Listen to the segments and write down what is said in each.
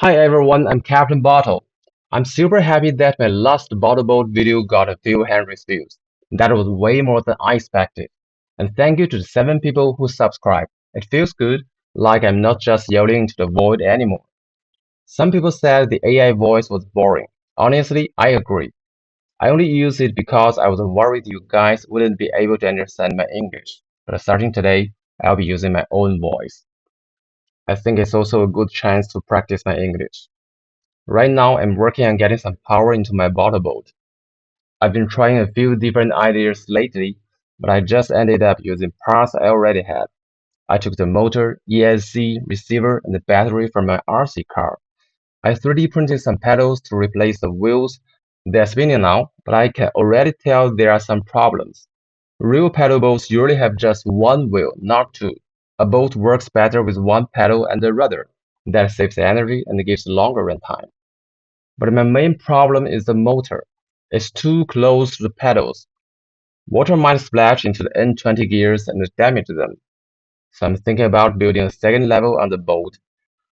Hi everyone, I'm Captain Bottle. I'm super happy that my last bottle boat video got a few hundred views. That was way more than I expected. And thank you to the 7 people who subscribed. It feels good, like I'm not just yelling into the void anymore. Some people said the AI voice was boring. Honestly, I agree. I only used it because I was worried you guys wouldn't be able to understand my English. But starting today, I'll be using my own voice. I think it's also a good chance to practice my English. Right now, I'm working on getting some power into my bottle boat. I've been trying a few different ideas lately, but I just ended up using parts I already had. I took the motor, ESC, receiver, and the battery from my RC car. I 3D printed some pedals to replace the wheels. They're spinning now, but I can already tell there are some problems. Real pedal boats usually have just one wheel, not two. A boat works better with one pedal and a rudder. That saves energy and gives longer run time. But my main problem is the motor. It's too close to the pedals. Water might splash into the N20 gears and damage them. So I'm thinking about building a second level on the boat.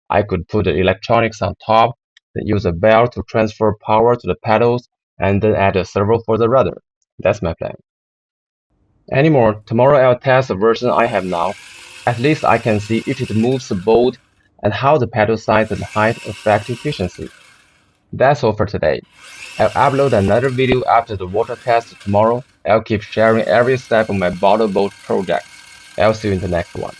I could put the electronics on top, then use a belt to transfer power to the pedals, and then add a servo for the rudder. That's my plan. Anymore, tomorrow I'll test the version I have now. At least I can see if it moves the boat and how the pedal size and height affect efficiency. That's all for today. I'll upload another video after the water test tomorrow. I'll keep sharing every step of my bottle boat project. I'll see you in the next one.